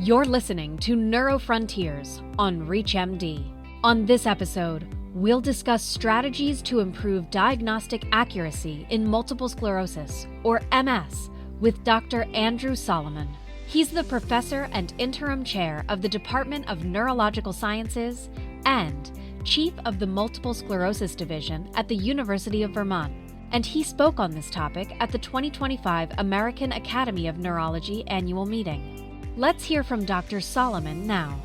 You're listening to Neurofrontiers on ReachMD. On this episode, we'll discuss strategies to improve diagnostic accuracy in multiple sclerosis, or MS, with Dr. Andrew Solomon. He's the professor and interim chair of the Department of Neurological Sciences and chief of the Multiple Sclerosis Division at the University of Vermont. And he spoke on this topic at the 2025 American Academy of Neurology annual meeting. Let's hear from Dr. Solomon now.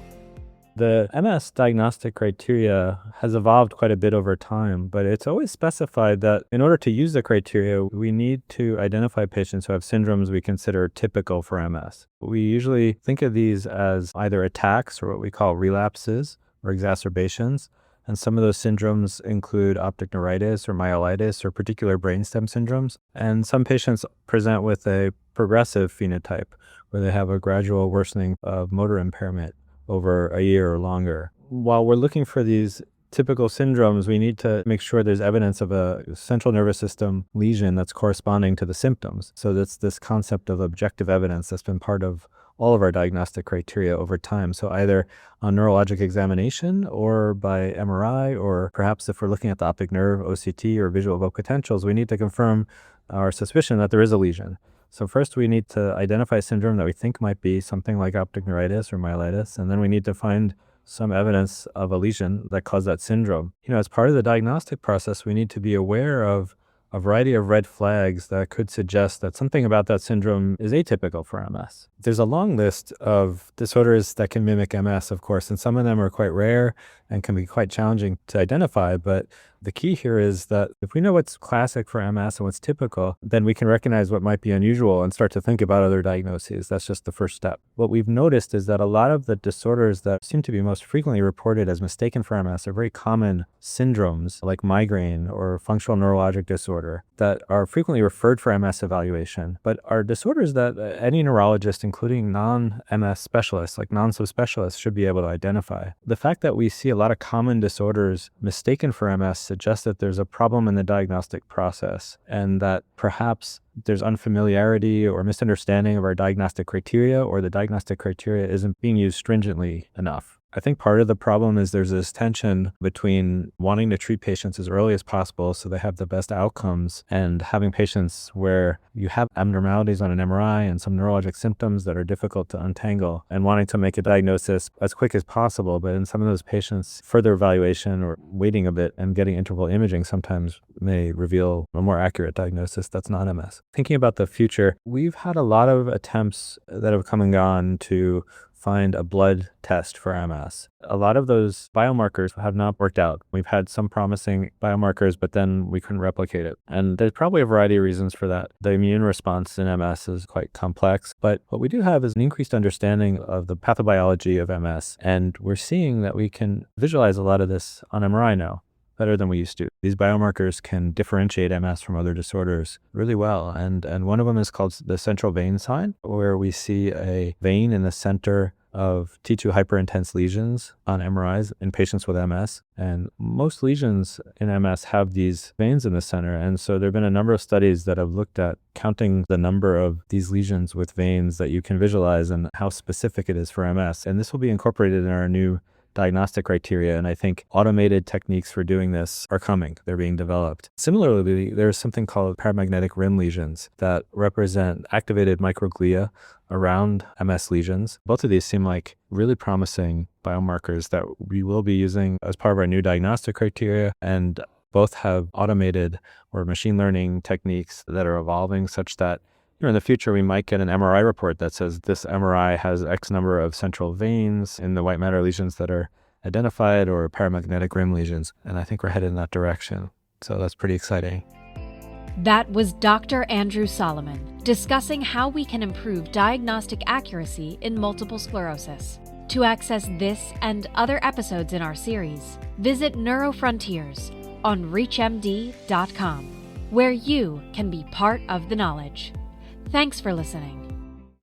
The MS diagnostic criteria has evolved quite a bit over time, but it's always specified that in order to use the criteria, we need to identify patients who have syndromes we consider typical for MS. We usually think of these as either attacks or what we call relapses or exacerbations. And some of those syndromes include optic neuritis or myelitis or particular brainstem syndromes. And some patients present with a progressive phenotype where they have a gradual worsening of motor impairment over a year or longer. While we're looking for these typical syndromes, we need to make sure there's evidence of a central nervous system lesion that's corresponding to the symptoms. So that's this concept of objective evidence that's been part of all of our diagnostic criteria over time. So either on neurologic examination or by MRI, or perhaps if we're looking at the optic nerve, OCT, or visual evoked potentials, we need to confirm our suspicion that there is a lesion. So first we need to identify a syndrome that we think might be something like optic neuritis or myelitis, and then we need to find some evidence of a lesion that caused that syndrome. As part of the diagnostic process, we need to be aware of a variety of red flags that could suggest that something about that syndrome is atypical for MS. There's a long list of disorders that can mimic MS, of course, and some of them are quite rare and can be quite challenging to identify. But the key here is that if we know what's classic for MS and what's typical, then we can recognize what might be unusual and start to think about other diagnoses. That's just the first step. What we've noticed is that a lot of the disorders that seem to be most frequently reported as mistaken for MS are very common syndromes like migraine or functional neurologic disorder that are frequently referred for MS evaluation, but are disorders that any neurologist, including non-MS specialists, like non-subspecialists, should be able to identify. The fact that we see a lot of common disorders mistaken for MS suggests that there's a problem in the diagnostic process and that perhaps there's unfamiliarity or misunderstanding of our diagnostic criteria, or the diagnostic criteria isn't being used stringently enough. I think part of the problem is there's this tension between wanting to treat patients as early as possible so they have the best outcomes, and having patients where you have abnormalities on an MRI and some neurologic symptoms that are difficult to untangle, and wanting to make a diagnosis as quick as possible. But in some of those patients, further evaluation or waiting a bit and getting interval imaging sometimes may reveal a more accurate diagnosis that's not MS. Thinking about the future, we've had a lot of attempts that have come and gone to find a blood test for MS. A lot of those biomarkers have not worked out. We've had some promising biomarkers, but then we couldn't replicate it. And there's probably a variety of reasons for that. The immune response in MS is quite complex, but what we do have is an increased understanding of the pathobiology of MS. And we're seeing that we can visualize a lot of this on MRI now better than we used to. These biomarkers can differentiate MS from other disorders really well. And one of them is called the central vein sign, where we see a vein in the center of T2 hyperintense lesions on MRIs in patients with MS. And most lesions in MS have these veins in the center. And so there have been a number of studies that have looked at counting the number of these lesions with veins that you can visualize and how specific it is for MS. And this will be incorporated in our new diagnostic criteria, and I think automated techniques for doing this are coming. They're being developed. Similarly, there's something called paramagnetic rim lesions that represent activated microglia around MS lesions. Both of these seem like really promising biomarkers that we will be using as part of our new diagnostic criteria, and both have automated or machine learning techniques that are evolving such that in the future, we might get an MRI report that says this MRI has X number of central veins in the white matter lesions that are identified, or paramagnetic rim lesions. And I think we're headed in that direction. So that's pretty exciting. That was Dr. Andrew Solomon discussing how we can improve diagnostic accuracy in multiple sclerosis. To access this and other episodes in our series, visit Neurofrontiers on ReachMD.com, where you can be part of the knowledge. Thanks for listening.